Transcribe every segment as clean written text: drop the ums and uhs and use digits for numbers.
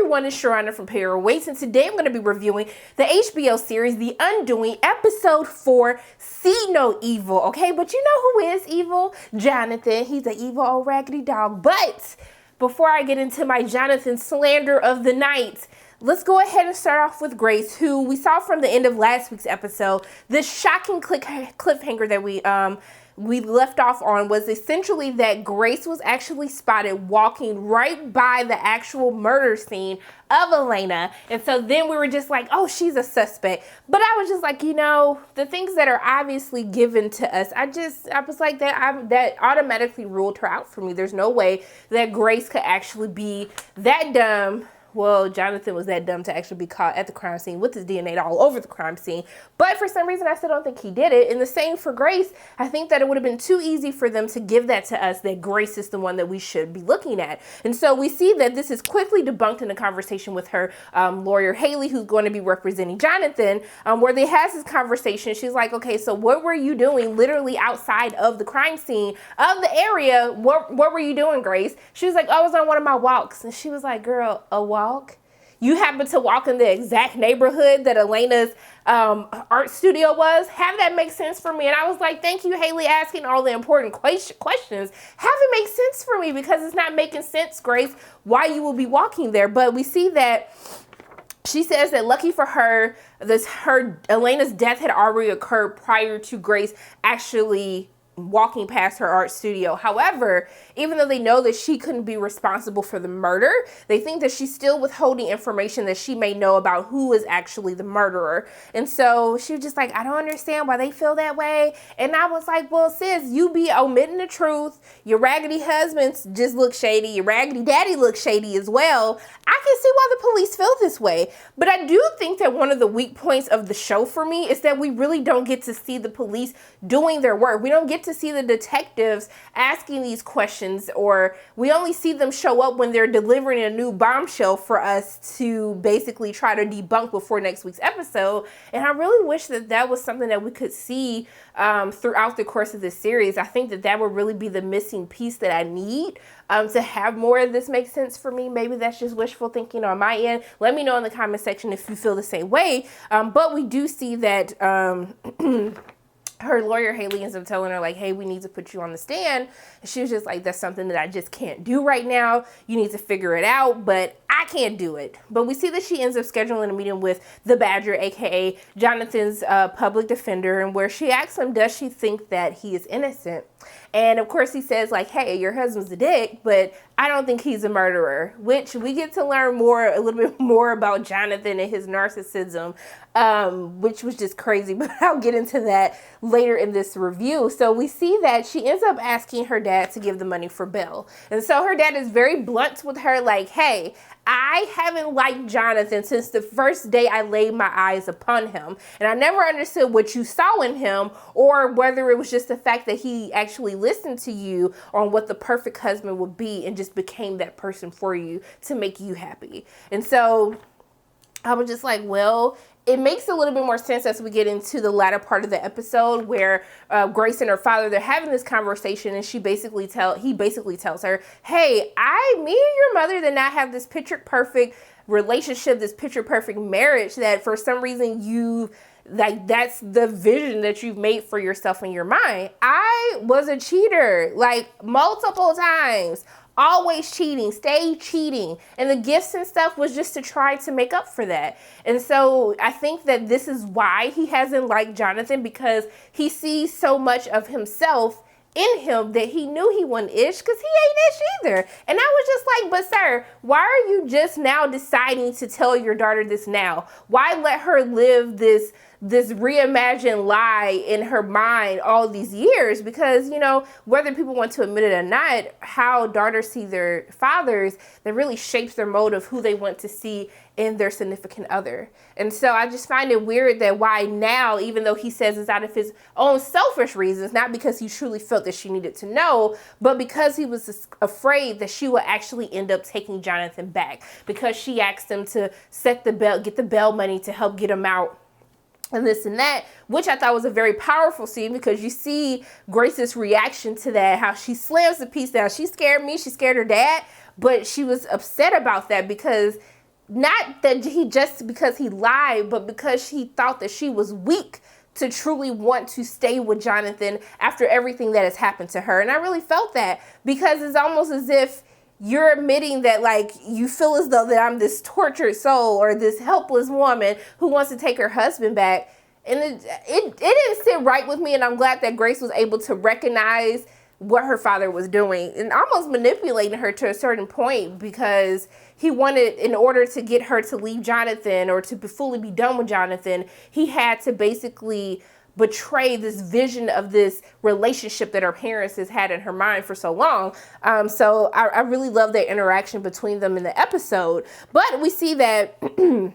everyone, it's Sharana from Para Waits, and today I'm going to be reviewing the HBO series The Undoing, episode 4, See No Evil, okay? But you know who is evil? Jonathan. He's an evil old raggedy dog. But before I get into my Jonathan slander of the night, let's go ahead and start off with Grace, who we saw from the end of last week's episode. The shocking cliffhanger that we left off on was essentially that Grace was actually spotted walking right by the actual murder scene of Elena. And so then we were just like, oh, she's a suspect. But I was just like, you know, the things that are obviously given to us, I was like, that automatically ruled her out for me. There's no way that Grace could actually be that dumb. Well, Jonathan was that dumb to actually be caught at the crime scene with his DNA all over the crime scene. But for some reason, I still don't think he did it. And the same for Grace. I think that it would have been too easy for them to give that to us, that Grace is the one that we should be looking at. And so we see that this is quickly debunked in a conversation with her lawyer, Haley, who's going to be representing Jonathan, where they has this conversation. She's like, okay, so what were you doing literally outside of the crime scene of the area? What were you doing, Grace? She was like, oh, I was on one of my walks. And she was like, girl, a walk? You happen to walk in the exact neighborhood that Elena's art studio was? Have that make sense for me? And I was like, thank you, Haley, asking all the important questions. Have it make sense for me, because it's not making sense, Grace, why you will be walking there. But we see that she says that lucky for her, Elena's death had already occurred prior to Grace actually walking past her art studio. However, even though they know that she couldn't be responsible for the murder, they think that she's still withholding information that she may know about who is actually the murderer. And so she was just like, I don't understand why they feel that way. And I was like, well, sis, you be omitting the truth. Your raggedy husbands just look shady. Your raggedy daddy looks shady as well. I can see why the police feel this way. But I do think that one of the weak points of the show for me is that we really don't get to see the police doing their work. We don't get to see the detectives asking these questions, or we only see them show up when they're delivering a new bombshell for us to basically try to debunk before next week's episode. And I really wish that that was something that we could see throughout the course of this series. I think that that would really be the missing piece that I need to have more of this make sense for me. Maybe that's just wishful thinking on my end. Let me know in the comment section if you feel the same way. But we do see that her lawyer, Haley, ends up telling her, like, hey, we need to put you on the stand. And she was just like, that's something that I just can't do right now. You need to figure it out, but I can't do it. But we see that she ends up scheduling a meeting with the Badger, aka Jonathan's public defender, and where she asks him, does she think that he is innocent? And of course he says, like, hey, your husband's a dick, but I don't think he's a murderer, which we get to learn a little bit more about Jonathan and his narcissism, which was just crazy, but I'll get into that later in this review. So we see that she ends up asking her dad to give the money for bail. And so her dad is very blunt with her, like, hey, I haven't liked Jonathan since the first day I laid my eyes upon him. And I never understood what you saw in him, or whether it was just the fact that he actually listened to you on what the perfect husband would be and just became that person for you to make you happy. And so I was just like, well, it makes a little bit more sense as we get into the latter part of the episode, where Grace and her father, they're having this conversation, and he basically tells her, hey, me and your mother did not have this picture perfect relationship, this picture perfect marriage that for some reason that's the vision that you've made for yourself in your mind. I was a cheater, like, multiple times. Always cheating, stay cheating. And the gifts and stuff was just to try to make up for that. And so I think that this is why he hasn't liked Jonathan, because he sees so much of himself in him that he knew he wasn't ish, because he ain't ish either. And I was just like, but sir, why are you just now deciding to tell your daughter this now? Why let her live this reimagined lie in her mind all these years? Because, you know, whether people want to admit it or not, how daughters see their fathers, that really shapes their mode of who they want to see in their significant other. And so I just find it weird that why now, even though he says it's out of his own selfish reasons, not because he truly felt that she needed to know, but because he was afraid that she would actually end up taking Jonathan back, because she asked him to get the bail money to help get him out, and this and that, which I thought was a very powerful scene, because you see Grace's reaction to that, how she slams the piece down. She scared me, she scared her dad, but she was upset about that because not that he just because he lied, but because he thought that she was weak to truly want to stay with Jonathan after everything that has happened to her. And I really felt that, because it's almost as if you're admitting that, like, you feel as though that I'm this tortured soul or this helpless woman who wants to take her husband back. And it didn't sit right with me, and I'm glad that Grace was able to recognize what her father was doing and almost manipulating her to a certain point, because he wanted, in order to get her to leave Jonathan or to fully be done with Jonathan, he had to basically betray this vision of this relationship that her parents has had in her mind for so long. So I really love their interaction between them in the episode. But we see that the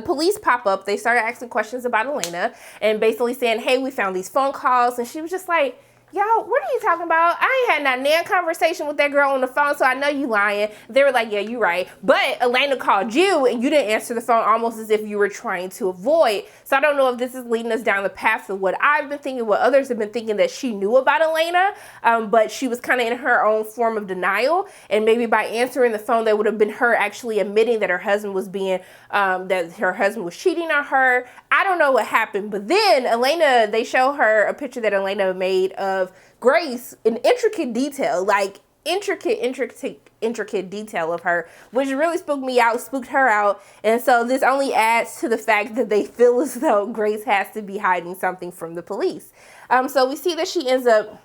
police pop up. They started asking questions about Elena and basically saying, hey, we found these phone calls. And she was just like, y'all, what are you talking about? I ain't had not conversation with that girl on the phone, so I know you lying. They were like, yeah, you right. But Elena called you and you didn't answer the phone, almost as if you were trying to avoid. So I don't know if this is leading us down the path of what I've been thinking, what others have been thinking, that she knew about Elena, but she was kind of in her own form of denial. And maybe by answering the phone, that would have been her actually admitting that her husband was that her husband was cheating on her. I don't know what happened. But then Elena, they show her a picture that Elena made of Grace in intricate detail, like intricate detail of her, which really spooked her out. And so this only adds to the fact that they feel as though Grace has to be hiding something from the police. So we see that she ends up,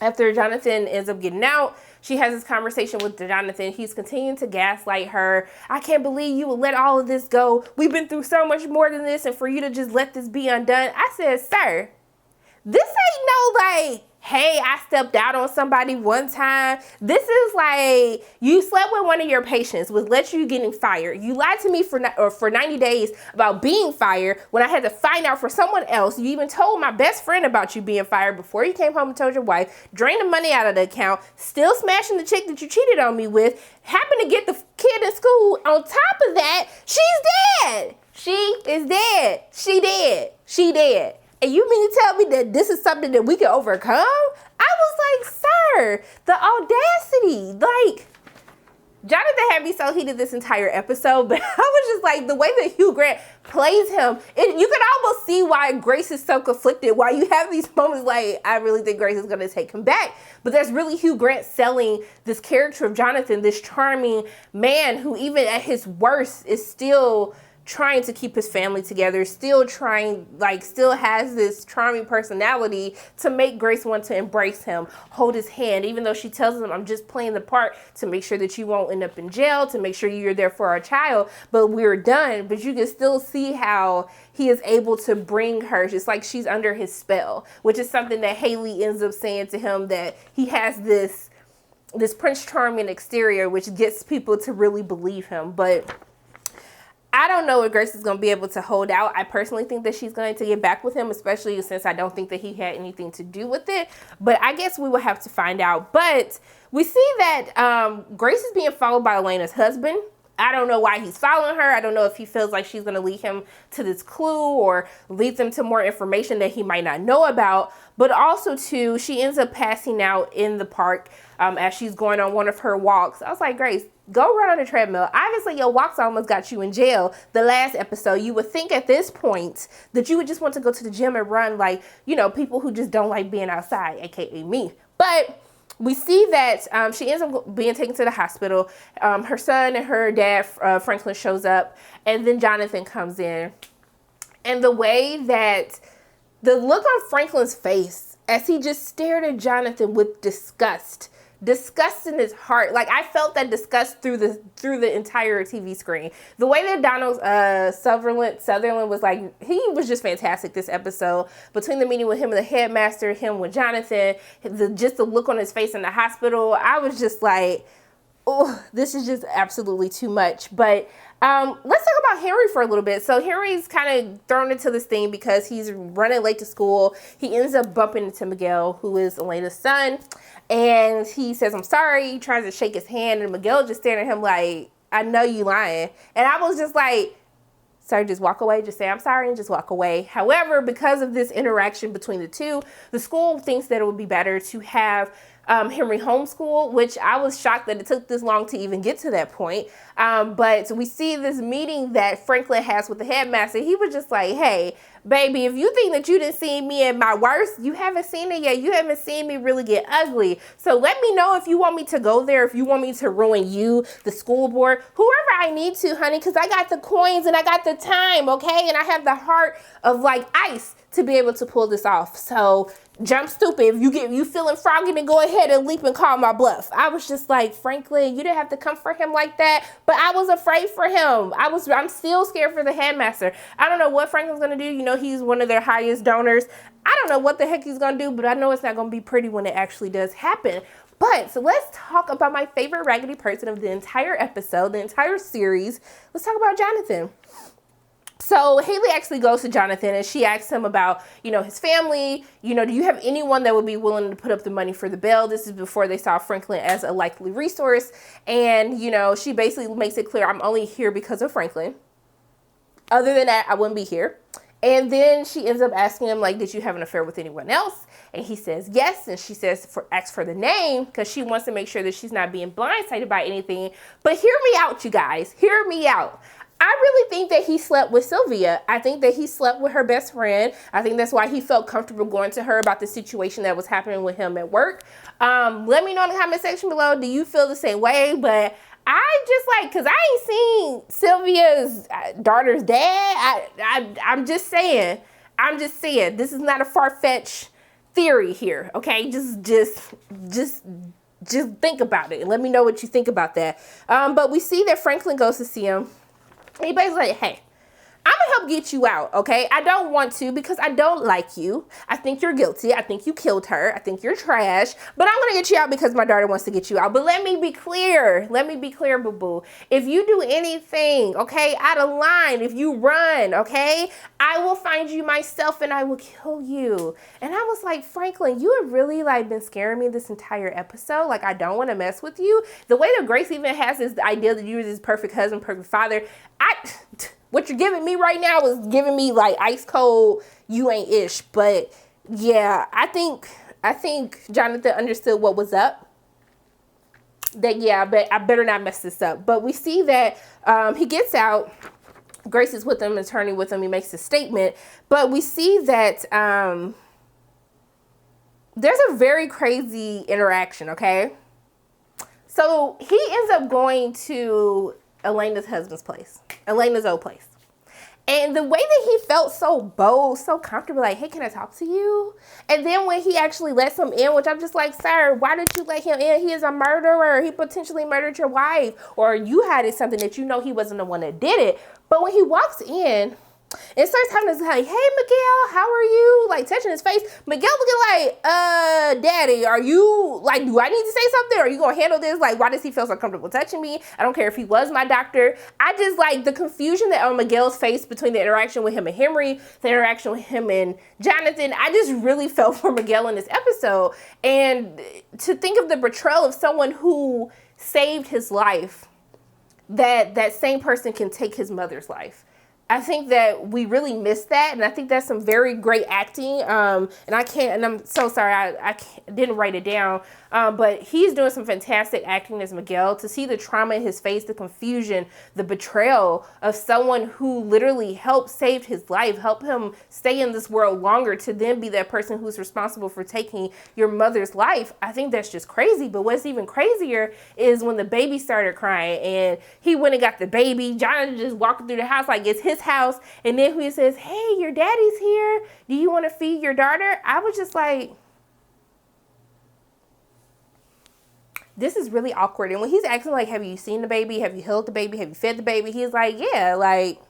after Jonathan ends up getting out, she has this conversation with Jonathan. He's continuing to gaslight her. I can't believe you would let all of this go. We've been through so much more than this, and for you to just let this be undone. I said, sir, this ain't no, like, hey, I stepped out on somebody one time. This is like, you slept with one of your patients, which led you getting fired. You lied to me for 90 days about being fired when I had to find out for someone else. You even told my best friend about you being fired before you came home and told your wife, drained the money out of the account, still smashing the chick that you cheated on me with, happened to get the kid in school. On top of that, she's dead. She is dead. She dead. She dead. And you mean to tell me that this is something that we can overcome? I was like, sir, the audacity. Like, Jonathan had me so heated this entire episode, but I was just like, the way that Hugh Grant plays him, you can almost see why Grace is so conflicted, why you have these moments like, I really think Grace is going to take him back. But there's really Hugh Grant selling this character of Jonathan, this charming man who even at his worst is still trying to keep his family together, still has this charming personality to make Grace want to embrace him, hold his hand, even though she tells him, I'm just playing the part to make sure that you won't end up in jail, to make sure you're there for our child, but we're done. But you can still see how he is able to bring her, just like she's under his spell, which is something that Haley ends up saying to him, that he has this Prince Charming exterior, which gets people to really believe him. But I don't know if Grace is going to be able to hold out. I personally think that she's going to get back with him, especially since I don't think that he had anything to do with it. But I guess we will have to find out. But we see that Grace is being followed by Elena's husband. I don't know why he's following her. I don't know if he feels like she's going to lead him to this clue or leads him to more information that he might not know about. But also, too, she ends up passing out in the park as she's going on one of her walks. I was like, Grace, go run on the treadmill. Obviously, your walks almost got you in jail the last episode. You would think at this point that you would just want to go to the gym and run like, you know, people who just don't like being outside, aka me. But we see that she ends up being taken to the hospital. Her son and her dad, Franklin, shows up, and then Jonathan comes in. And the way that the look on Franklin's face as he just stared at Jonathan with disgust in his heart. Like, I felt that disgust through the entire TV screen. The way that Donald Sutherland was like, he was just fantastic this episode. Between the meeting with him and the headmaster, him with Jonathan, just the look on his face in the hospital, I was just like, oh, this is just absolutely too much. But let's talk about Henry for a little bit. So Henry's kind of thrown into this thing because he's running late to school. He ends up bumping into Miguel, who is Elena's son. And he says, I'm sorry. He tries to shake his hand, and Miguel just staring at him like, I know you lying. And I was just like, sir, just walk away. Just say, I'm sorry, and just walk away. However, because of this interaction between the two, the school thinks that it would be better to have Henry homeschooled, which I was shocked that it took this long to even get to that point. But we see this meeting that Franklin has with the headmaster. He was just like, hey, baby, if you think that you didn't see me at my worst, you haven't seen it yet. You haven't seen me really get ugly. So let me know if you want me to go there, if you want me to ruin you, the school board, whoever I need to, honey, because I got the coins and I got the time, okay? And I have the heart of like ice to be able to pull this off. So jump stupid. If you feeling froggy, then go ahead and leap and call my bluff. I was just like, Franklin, you didn't have to come for him like that. But I was afraid for him. I'm still scared for the headmaster. I don't know what Franklin's gonna do. You know, he's one of their highest donors. I don't know what the heck he's gonna do, but I know it's not gonna be pretty when it actually does happen. But so let's talk about my favorite raggedy person of the entire episode, the entire series. Let's talk about Jonathan. So Haley actually goes to Jonathan and she asks him about, you know, his family. You know, do you have anyone that would be willing to put up the money for the bail? This is before they saw Franklin as a likely resource. And, you know, she basically makes it clear, I'm only here because of Franklin. Other than that, I wouldn't be here. And then she ends up asking him, like, did you have an affair with anyone else? And he says yes. And she says, ask for the name because she wants to make sure that she's not being blindsided by anything. But hear me out, you guys. Hear me out. I really think that he slept with Sylvia. I think that he slept with her best friend. I think that's why he felt comfortable going to her about the situation that was happening with him at work. Let me know in the comment section below. Do you feel the same way? But I just like, because I ain't seen Sylvia's daughter's dad. I'm just saying. This is not a far-fetched theory here, okay? Just think about it and let me know what you think about that. But we see that Franklin goes to see him. He basically like, hey, I'm gonna help get you out, okay? I don't want to because I don't like you. I think you're guilty. I think you killed her. I think you're trash. But I'm gonna get you out because my daughter wants to get you out. But let me be clear. Let me be clear, boo-boo. If you do anything, okay, out of line, if you run, okay, I will find you myself and I will kill you. And I was like, Franklin, you have really like been scaring me this entire episode. Like, I don't want to mess with you. The way that Grace even has this idea that you're this perfect husband, perfect father, what you're giving me right now is giving me like ice cold, you ain't ish. But yeah, I think Jonathan understood what was up. That yeah, but I better not mess this up. But we see that he gets out. Grace is with him, attorney with him. He makes a statement. But we see that there's a very crazy interaction, okay? So he ends up going to Elena's husband's place, Elena's old place. And the way that he felt so bold, so comfortable, like, hey, can I talk to you? And then when he actually lets him in, which I'm just like, sir, why did you let him in? He is a murderer. He potentially murdered your wife. Or you had it something that you know he wasn't the one that did it. But when he walks in, and starts having this like, hey, Miguel, how are you? Like, touching his face. Miguel looking like, daddy, are you, like, do I need to say something? Are you going to handle this? Like, why does he feel so comfortable touching me? I don't care if he was my doctor. I just, like, the confusion that on Miguel's face between the interaction with him and Henry, the interaction with him and Jonathan, I just really felt for Miguel in this episode. And to think of the betrayal of someone who saved his life, that same person can take his mother's life. I think that we really missed that, and I think that's some very great acting. And I'm so sorry, I didn't write it down. But he's doing some fantastic acting as Miguel. To see the trauma in his face, the confusion, the betrayal of someone who literally helped save his life, help him stay in this world longer, to then be that person who's responsible for taking your mother's life. I think that's just crazy. But what's even crazier is when the baby started crying and he went and got the baby. Jonathan just walking through the house like it's his house. And then he says, hey, your daddy's here. Do you want to feed your daughter? I was just like, this is really awkward. And when he's asking, like, have you seen the baby? Have you held the baby? Have you fed the baby? He's like, yeah, like,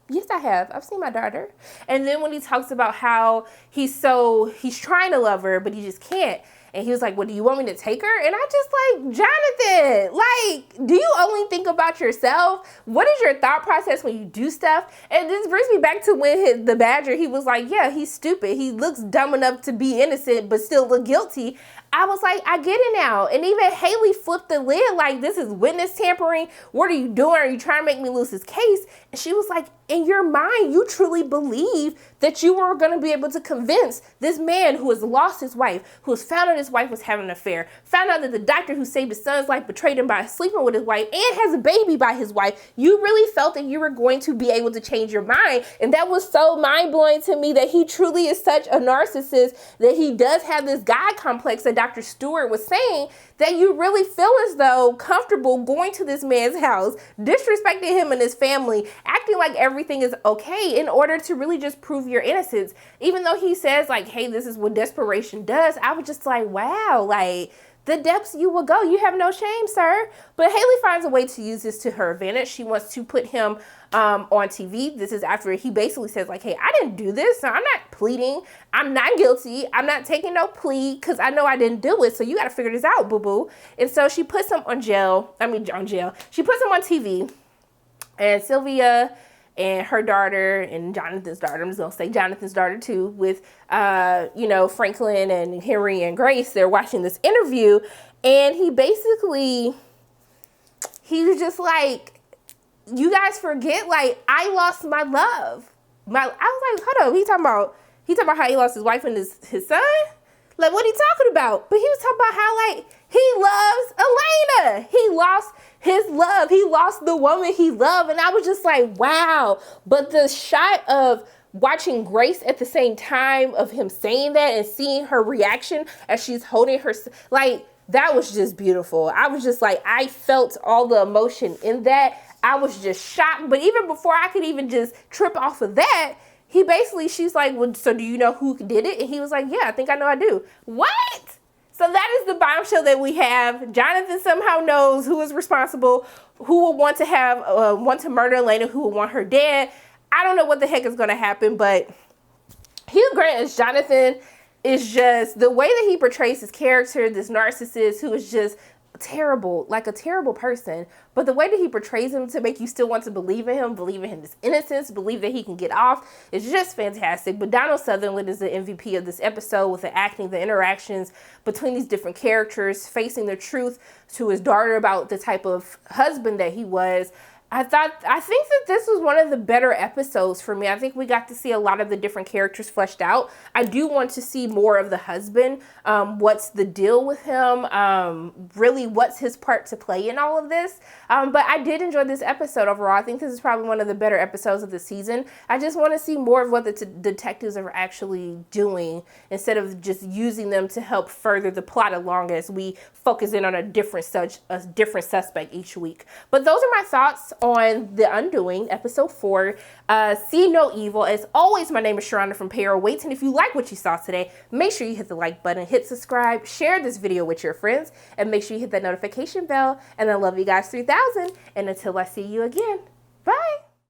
yes, I have. I've seen my daughter. And then when he talks about how he's trying to love her, but he just can't. And he was like, well, do you want me to take her? And I just like, Jonathan, like, do you only think about yourself? What is your thought process when you do stuff? And this brings me back to when the Badger, he was like, yeah, he's stupid. He looks dumb enough to be innocent, but still look guilty. I was like, I get it now. And even Haley flipped the lid like, this is witness tampering. What are you doing? Are you trying to make me lose this case? And she was like, in your mind, you truly believe that you were going to be able to convince this man who has lost his wife, who has found out his wife was having an affair, found out that the doctor who saved his son's life betrayed him by sleeping with his wife and has a baby by his wife. You really felt that you were going to be able to change your mind. And that was so mind-blowing to me, that he truly is such a narcissist, that he does have this God complex that Dr. Stewart was saying, that you really feel as though comfortable going to this man's house, disrespecting him and his family, acting like everything is okay in order to really just prove your innocence. Even though he says like, hey, this is what desperation does, I was just like, wow, like the depths you will go. You have no shame, sir. But Haley finds a way to use this to her advantage. She wants to put him on TV. This is after he basically says like, hey, I didn't do this. So I'm not pleading. I'm not guilty. I'm not taking no plea because I know I didn't do it. So you got to figure this out, boo-boo. And so she puts him on jail. She puts him on TV. And Sylvia and her daughter and Jonathan's daughter, I'm just gonna say Jonathan's daughter too, with Franklin and Henry and Grace, they're watching this interview, and he was just like, you guys forget, like, I lost my love. I was like, hold up, he talking about how he lost his wife and his son? Like, what he talking about? But he was talking about how, like, he loves Elena. He lost his love. He lost the woman he loved. And I was just like, wow. But the shot of watching Grace at the same time of him saying that and seeing her reaction as she's holding her, like, that was just beautiful. I was just like, I felt all the emotion in that. I was just shocked. But even before I could even just trip off of that, she's like, well, so do you know who did it? And he was like, yeah, I think I know I do. What? So that is the bombshell that we have. Jonathan somehow knows who is responsible, who will want to murder Elena, who will want her dead. I don't know what the heck is going to happen, but Hugh Grant as Jonathan is just, the way that he portrays his character, this narcissist who is just terrible, like a terrible person, but the way that he portrays him to make you still want to believe in his innocence, believe that he can get off, is just fantastic. But Donald Sutherland is the MVP of this episode, with the acting, the interactions between these different characters, facing the truth to his daughter about the type of husband that he was. I think that this was one of the better episodes for me. I think we got to see a lot of the different characters fleshed out. I do want to see more of the husband. What's the deal with him? Really, what's his part to play in all of this? But I did enjoy this episode overall. I think this is probably one of the better episodes of the season. I just want to see more of what the detectives are actually doing, instead of just using them to help further the plot along as we focus in on a different suspect each week. But those are my thoughts on The Undoing, episode 4, See No Evil. As always, my name is Sharonda from Payroll Waits, and if you like what you saw today, make sure you hit the like button, hit subscribe, share this video with your friends, and make sure you hit that notification bell. And I love you guys 3000, and until I see you again,